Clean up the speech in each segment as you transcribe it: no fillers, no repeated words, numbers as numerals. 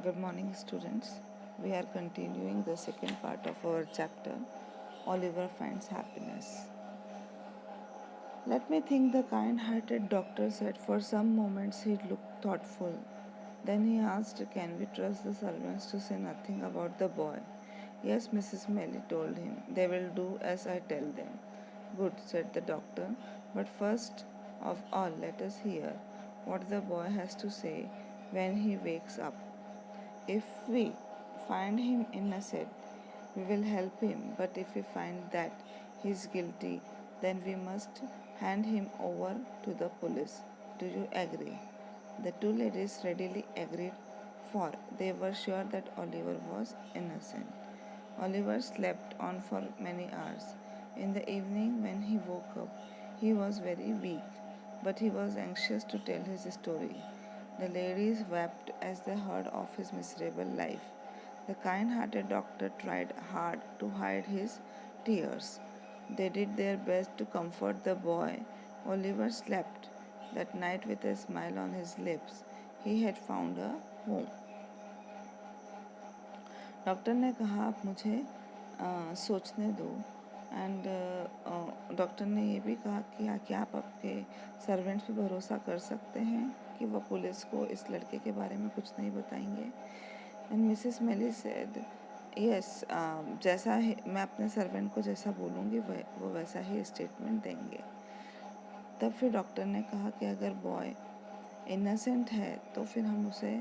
Good morning, students. We are continuing the second part of our chapter, Oliver Finds Happiness. Let me think, the kind hearted doctor said. For some moments he looked thoughtful. Then he asked, Can we trust the servants to say nothing about the boy? Yes, Mrs. Melly told him. They will do as I tell them. Good, said the doctor. But first of all, let us hear what the boy has to say when he wakes up. If we find him innocent, we will help him, but if we find that he is guilty, then we must hand him over to the police. Do you agree? The two ladies readily agreed, for they were sure that Oliver was innocent. Oliver slept on for many hours. In the evening, when he woke up, he was very weak, but he was anxious to tell his story. The ladies wept as they heard of his miserable life. The kind hearted doctor tried hard to hide his tears. They did their best to comfort the boy. Oliver slept that night with a smile on his lips. He had found a home. Doctor ने कहा आप मुझे सोचने दो and doctor ने ये भी कहा कि क्या आप आपके सर्वेंट्स पे भरोसा कर सकते हैं कि वह पुलिस को इस लड़के के बारे में कुछ नहीं बताएंगे. एंड मिसेस मेली सेड यस, जैसा है मैं अपने सर्वेंट को जैसा बोलूँगी वो वैसा ही स्टेटमेंट देंगे. तब फिर डॉक्टर ने कहा कि अगर बॉय इनोसेंट है तो फिर हम उसे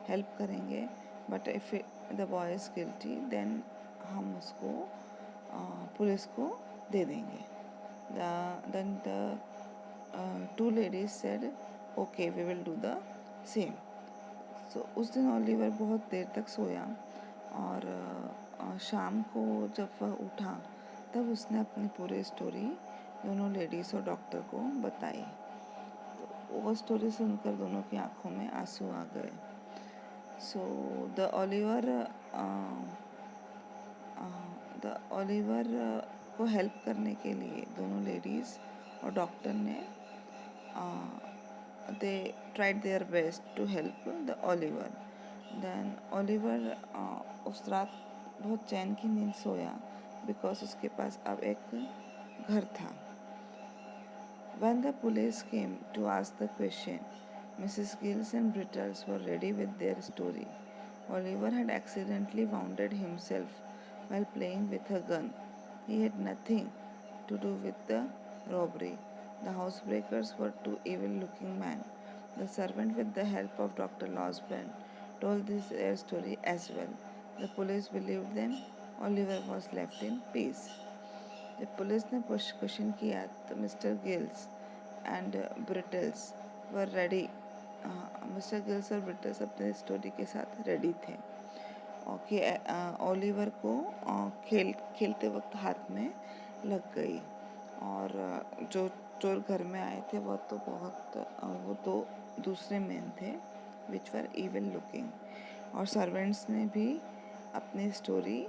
हेल्प करेंगे, but if the boy is guilty then हम उसको पुलिस को दे देंगे. Then the two ladies said okay we will do the same. So उस दिन ओलिवर बहुत देर तक सोया और शाम को जब वह उठा तब उसने अपनी पूरी स्टोरी दोनों लेडीज़ और डॉक्टर को बताई. तो वो स्टोरी सुनकर दोनों की आंखों में आंसू आ गए. सो द ओलिवर को हेल्प करने के लिए दोनों लेडीज़ और डॉक्टर ने they tried their best to help the Oliver. Then Oliver उस रात बहुत चैन की नींद सोया बिकॉज उसके पास अब एक घर था. When the police came to ask the question, Mrs. Giles and Brittles were ready with their story. Oliver had accidentally wounded himself while playing with a gun. He had nothing to do with the robbery. The housebreakers were two evil-looking men. The servant, with the help of Dr. Losberne, told their story as well. The police believed them. Oliver was left in peace. जब police ने question किया तो mister Giles and Brittles were ready. Mister Giles और Brittles अपने story के साथ ready थे और कि ओलिवर को खेलते वक्त हाथ में लग गई. और जो चोर घर में आए थे वो दो दूसरे मैन थे विच वर इविल लुकिंग. और सर्वेंट्स ने भी अपनी स्टोरी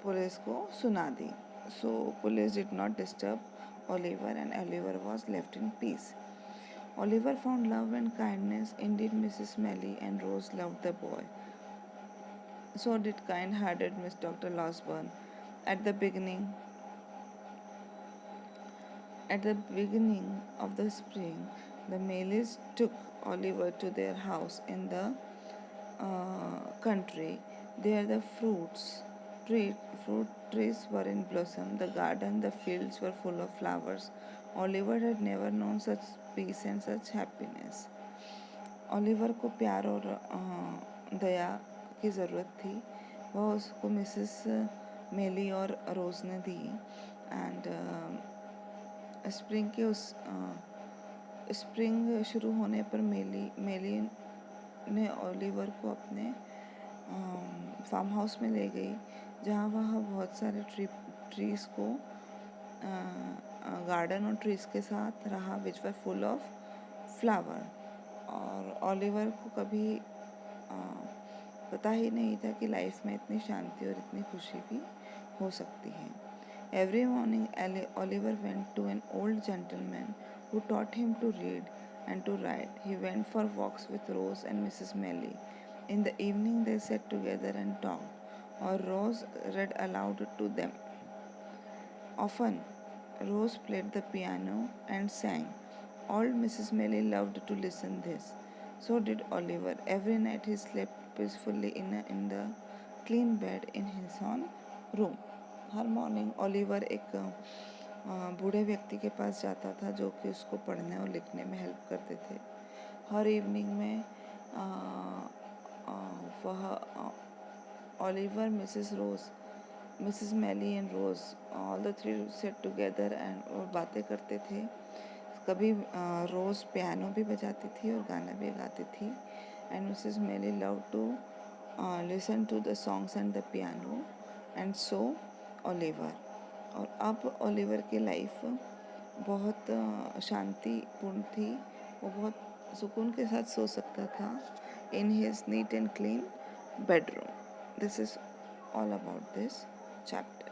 पुलिस को सुना दी. So police did not disturb Oliver and Oliver was left in peace. Oliver found love and kindness. Indeed, Mrs. Melly and Rose loved the boy. So did kind-hearted Miss Dr. Losberne. At the beginning of the spring, the Mellies took Oliver to their house in the country. There the fruit trees were in blossom. The garden, the fields were full of flowers. Oliver had never known such peace and such happiness. Oliver को प्यार और दया की ज़रूरत थी. वह उसको Mrs मेली और रोज़ ने दी. एंड स्प्रिंग शुरू होने पर मेली ने ओलिवर को अपने फार्म हाउस में ले गई जहाँ वह बहुत सारे ट्रीज़ को गार्डन और ट्रीज़ के साथ रहा विच वर फुल ऑफ फ्लावर. और ओलिवर को कभी पता ही नहीं था कि लाइफ में इतनी शांति और इतनी खुशी भी हो सकती है. Every morning Oliver went to an old gentleman who taught him to read and to write. He went for walks with Rose and Mrs. Melly. In the evening they sat together and talked, or Rose read aloud to them. Often Rose played the piano and sang. Old Mrs. Melly loved to listen this. So did Oliver. Every night he slept peacefully in the clean bed in his own room. Her morning Oliver एक बूढ़े व्यक्ति के पास जाता था जो कि उसको पढ़ने और लिखने में हेल्प करते थे. हर इवनिंग में वह Oliver, Mrs Maylie and Rose, all the three sat together and और बातें करते थे. कभी रोज पियानो भी बजाती थी और गाना भी गाती थी. And Mrs Maylie love to listen to the songs and the piano, and so Oliver. और अब ओलिवर की लाइफ बहुत शांतिपूर्ण थी. वो बहुत सुकून के साथ सो सकता था in his neat and clean bedroom. This is all about this chapter.